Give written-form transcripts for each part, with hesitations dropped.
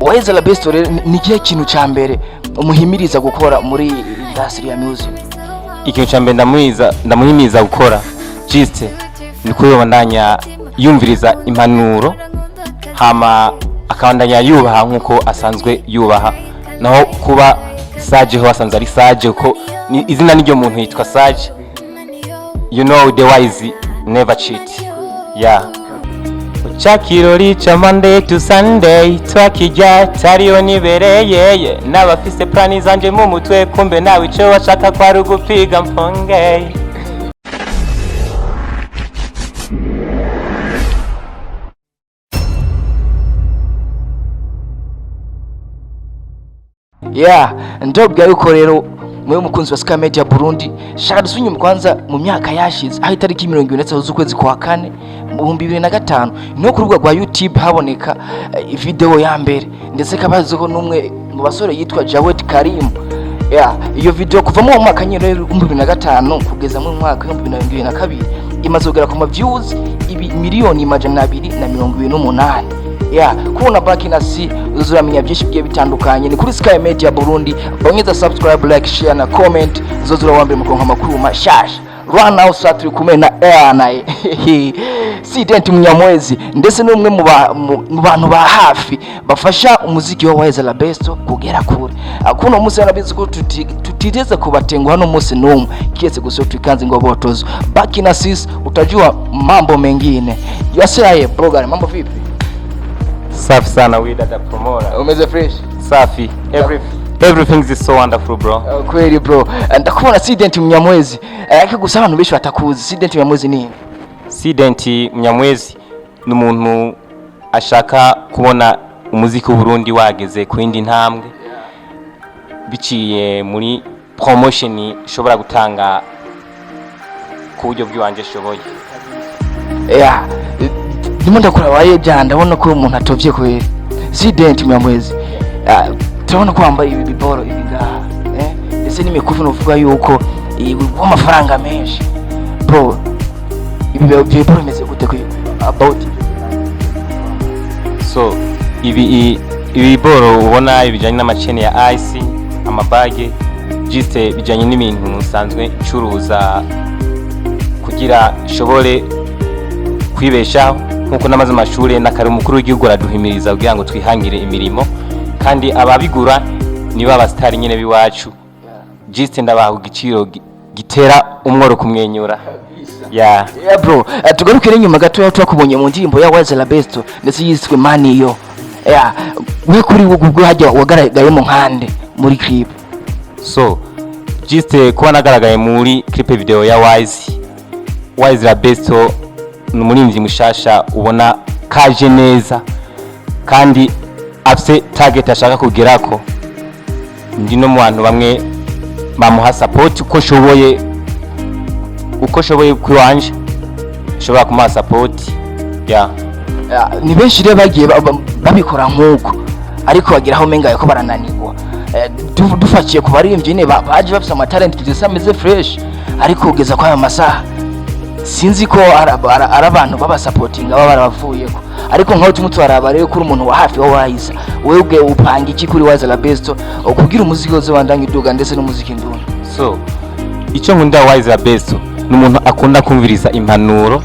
Waiza la Bestie ni kihe kintu ca mbere umuhimiriza gukora muri industry ya music? Ikintu ca mbere ndamuhimiriza gukora just ni kuyobandanya yumviriza impanuro hama akabandanya yubaha nkuko asanzwe yubaha, naho kuba Sage ho asanzwe ari Sage ko izina n'iryo muntu yitwa Sage. You know the wise never cheat. Yeah. Chakirori cha Monday to Sunday twakijya tariyo nibereye n'abafise plani zanje mu mutwe kumbe nawe ico washaka kwari ugupiga mponge. Yeah, ndobwa yuko rero mwe mukunzi wa Sky Media Burundi shaka dusunye kwanza mu myaka yashize aho itariki 20 z'ukwezi kwa 4 mu 2005 no ku rubuga rwa YouTube haboneka video ya mbere ndetse kabazo n'umwe mu basore yitwa Jawed Karim. Yeah, iyo video kuva mu mwaka nyine 2005 kugeza mu mwaka 2022 imazogera ku views miliyoni 228. Yeah, kuna baki nasi uzuramenya byinshi bigiye bitandukanye ni kuri Sky Media Burundi. Bongeza subscribe, like, share na comment zozura wambere mukonka makuru mashasha. Run now saturi kumwe na air naye Sidenti Munyamwezi ndetse n'umwe mu bantu ba hafi bafasha umuziki wa Waiza la Bestie kugera kure. Akuno musi yarabizi ko tutiteze kubatengwa hano musi n'umwe kiese guso tukanze ngo botozo. Baki na sis utajua mambo mengine. Yasaye program mambo vipi? Safi sana we dada promoter. Umeze fresh? Safi. Everything is so wonderful bro. Kweli bro. Ndakubona Sidenti Munyamwezi. Ariko gusa abantu benshi batakuzi. Sidenti Munyamwezi ni? Sidenti Munyamwezi ni umuntu ashaka kubona umuziki w'Uburundi wageze ku yindi ntambwe biciye muri promotion ishobora gutanga ku buryo bw'iwanje shoboye. Yeah. Ndimo ndakura waye jya ndabona ko umuntu atovye kweli. Sidenti Munyamwezi. Turabona ko wambaye ibi biboro ibigaha ese n'imikufu novuga yuko igwa amafaranga menshi bro. Ibi biboro meze gute ko about it? So ibi biboro ubona ibijanye n'amachene ya ice amabage just bijanye n'ibintu musanzwe curuza kugira shobore kwibeshaho nkuko namaze amashure n'akari umukuru w'igihugu araduhimiriza kugira ngo twihangire imirimo kandi ababigura niba abastari nyene biwacu. Just ndabaha igiciro gitera umworo kumwenyura. Yeah bro, tugarukire nyuma gato yaho twakubonye mu ndirimbo ya Waiza la Bestie ndetse yiswe Mani yo. Yeah, we kuri ubwo hajya wagaragaye mu nkande muri clip. So just kuba nagaragaye muri clip video ya Waiza la Bestie n'umurinzi mushasha ubona kaje neza kandi afite target ashaka kugerako. Ndi no mu bantu bamwe bamuha support uko shoboye kwiwanje shobora kumuha support. Yeah, ni benshi rero bagiye babikora nkuko ariko bageraho menga yuko barananirwa. Dufakiye ku baririmbyi ne baje bafite ama talent tuzisameze fresh ariko ugeza kwa aya masaha sinzi ko arabantu baba supporting aba baravuyeko ariko nkaho tumutwara rero kuri umuntu wa hafi wa Waiza wewe upanga iki kuri Waiza la Bestie kugira umuziki wose wandanye iduga ndetse n'umuziki nduna. So icyo nkunda Waiza la Bestie n'umuntu akunda kumviriza impanuro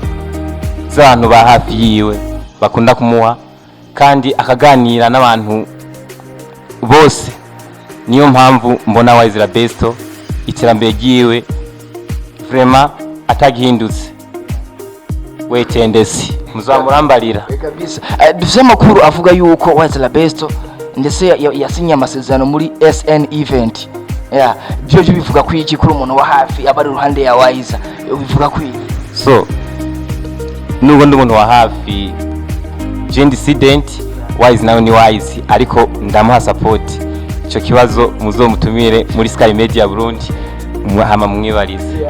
z'abantu ba hafi yiwe bakunda kumuha kandi akaganira n'abantu bose. Niyo mpamvu mbona Waiza la Bestie iterambere giwe vraiment atagihindutse. Wetendesi muzamurambarira kabisa. Dufise amakuru avuga yuko Waiza la Bestie ndetse yasinye amasezerano muri SN event. Yeah, byo bivuga ko iki kuri umuntu wa hafi abari ruhande ya Waiza bivuga ko iki? So nubwo ndi umuntu wa hafi Jendi Sidenti Waiza nawe ni Waiza ariko ndamuha support. Ico kibazo muzomutumire muri Sky Media Burundi hama mwibarize.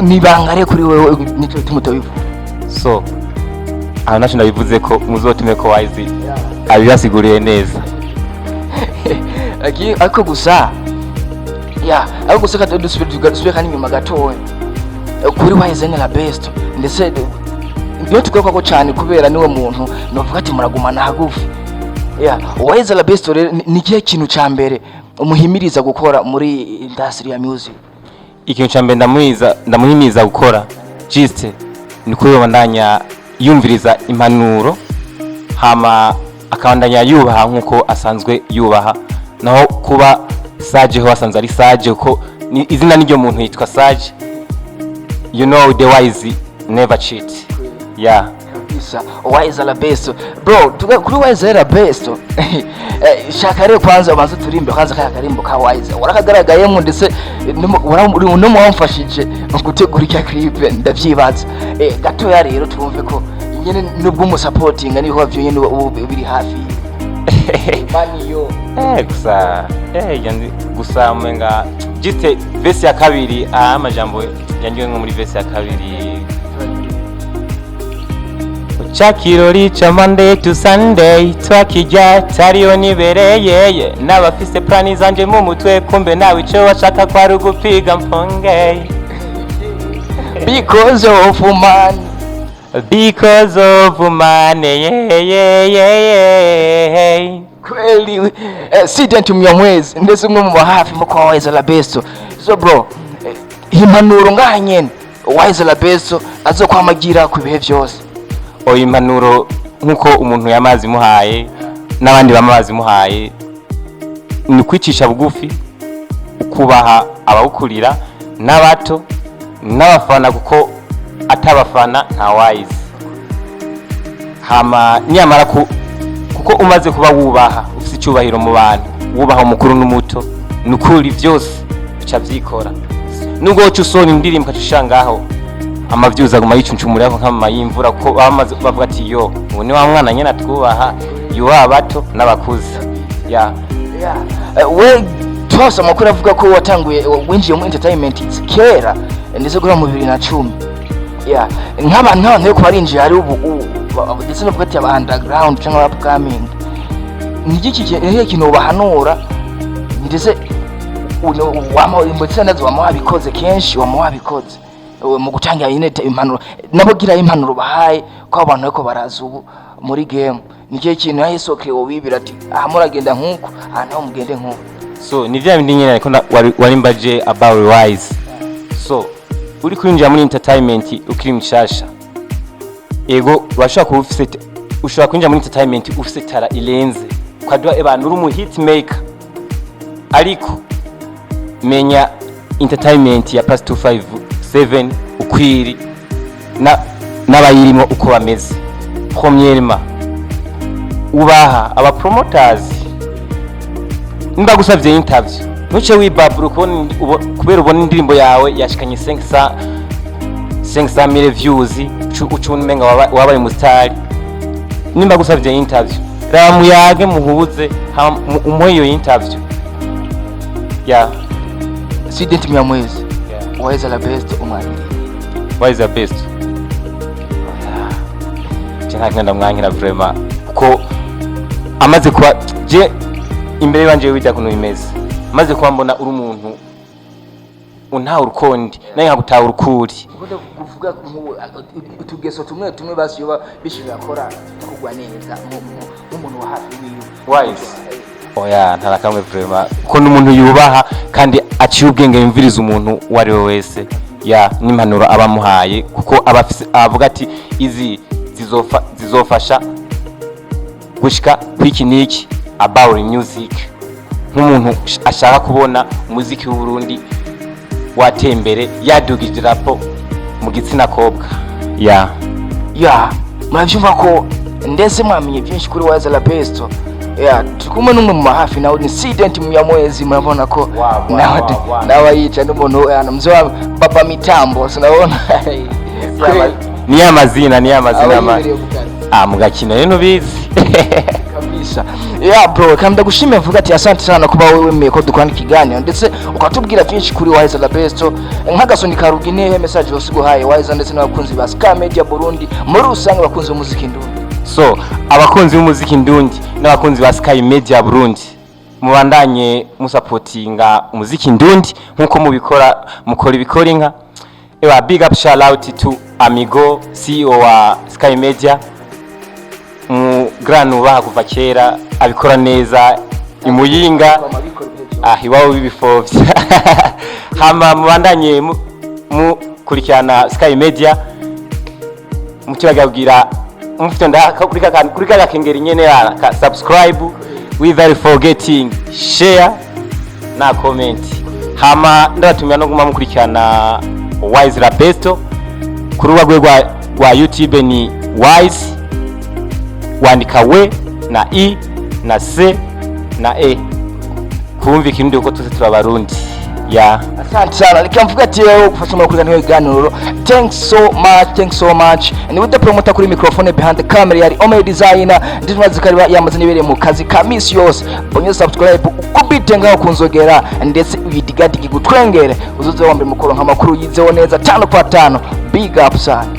Ni bangare kuri wewe nico tumutobivu. So aho nacho ndabivuze ko muzotume ko Waiza abibasiguriye neza. Ariko gusa ariko gusa dusubire kandi nyuma gatoya kuri Waiza la Bestie ndetse byo tugakwa ko cyane kubera niwe muntu novuga ati muragumana hagufi. Wise la Bestie rero ni kihe kintu ca mbere umuhimiriza gukora muri industry ya music? Ikintu ca mbere ndamuhimiriza gukora juste ni kubandanya yumviriza impanuro hama akabandanya yubaha nkuko asanzwe yubaha, naho kuba Sage ho asanzwe ari Sage ko izina n'iryo muntu yitwa Sage. You know the wise never cheat. Kabisa. Wise la Bestie bro, kuri Wise la Bestie shaka rero kwanza ubanza turimbe kwanza kaya karimbo ka Wise warakagaragayemo ndetse no mwamfashije gutegura iki clip ndavyibaza gatoya rero twumve ko nyene nubwo umusupportinga niho bavyo nyene biri hafi mani yo gusa mwenga jite verse ya kabiri amajambo yangiwe nko muri verse ya kabiri Chakirori cha Monday to Sunday twakijya tariyo nibereye n'abafise plani zanje mu mutwe kumbe nawe ico washaka kwa rugupiga mponge because of money kweli Sident Mnyamwezi ndetse umwe mu bahafi mu kwa Wise la Bestie. So bro impanuro ngahanyene Wise la Bestie azokwamagira ku bihe byose. Impanuro nkuko umuntu yamazi muhaye n'abandi bamazi muhaye ni kwicisha bugufi, ukubaha abawukurira n'abato n'abafana kuko atabafana nta Wise. Hama nyamara kuko umaze kuba wubaha ufite icyubahiro mu bantu, wubaha umukuru n'umuto nukuri byose bica byikora. Nubwo cyo usona indirimbo kacushangaho amavyuza aguma yicuncumura yako nk'ama y'imvura ko bamaze bavuga ati yo ubu ni wa mwana nyene twubaha yuwa abato n'abakuze. We twose amakuru avuga ko watanguye winjiye mu entertainment kera ndetse gura mu 2010 nk'abantu yo kubarinjiye ari ubu ndetse no ati aba underground cyangwa upcoming nigiki kintu bahanura ndetse ndetse nazo wabikoze kenshi wabikoze mu gutanga impanuro nabogira impanuro bahaye ko abantu bako baraza ubu muri game nikiye kintu yahisoke wibira ati muragenda nkuko naho mugende nkuko. So ni vya bindi nyene ariko wari mbaje about Wise. So uri kwinjira muri entertainment ukiri mshasha ego bashaka ushobora kwinjira muri entertainment ufite tara ilenze kwadwa abantu uri mu hit maker ariko menya entertainment ya plus 257 ukwiri n'abayirimo uko bameze. Premièrement ubaha aba promoters nimba gusavye interview nuce wibabura kubera ubona indirimbo yawe yashikanye 500,000 views ucunmenga wabaye mu star. Nimba gusavye interview ramuyage muhuze umuhe iyo interview. Sident Mnyamwezi Wise la Bestie umwanya Wise la Bestie cyangwa ndamwankira vraiment ko amaze kuba je imbere yanje wita kuno imeze maze kuba mbona uri umuntu unta urukondi naye nkagutaha urukuri kuvuga utugeso tumwe basi yoba bishira akora kugwa neza umuntu wa hafi Wise ntarakamwe vraiment ko n'umuntu yubaha kandi aciye ubwenge yumviriza umuntu wari we wese n'impanuro abamuhaye kuko avuga ati izi zizofasha gushika kwiki niki about music nk'umuntu ashaka kubona umuziki w'u Burundi watembere yadugije rapo mu gitsina kobwa. Muravyumva ko ndetse mwamenye byinshi kuri Wise la Bestie. Tukumwe n'umwe mu hafi nawe ni Sident Mnyamwezi murabona ko nawe yica n'umuntu mzee wa Papa Mitambo sinabona ni amazina mugakina rero bizi kabisa. Bro kamda gushimira vuga ati asante sana kuba wewe wemeye ko dukwana ikiganiro ndetse ukatubwira byinshi kuri Wise la Bestie nk'agasoni karugine message usiguhaye Wise ndetse n'abakunzi ba Ska Media Burundi muri usanga bakunze umuziki ndundi. So abakunzi b'umuziki ndundi n'abakunzi ba Ska Media Burundi mubandanye musupportinga umuziki ndundi nkuko mukora ibikora inka. Big up shout out to Amigo CEO wa Ska Media. umugrano baha kuva kera abikora neza imuyinga iwabo bibifovya hama mubandanye mukurikirana Sky Media mukibagabwira mufite kuri kagakengera nyene ka subscribe without forgetting share na comment hama ndabatumira no guma mukurikirana Wise la Besto ku rubuga rwa YouTube ni Wise wandika we na i na c na e kumva ikindi uko tuze turabarundi ya asante sana nikamvuga ati yo gufasha mu kuganira ibiganiro thanks so much ni with the promoter kuri microphone behind the camera yari Omey designer ndizmazi kariba yamaze nibere mu kazi ka miss yose bonye subscribe ukubite ngaho kunzogera ndetse ibidigadigi gutwengere uzuze wambe mukoro nka makuru yizeho neza 5 pa 5 big up sana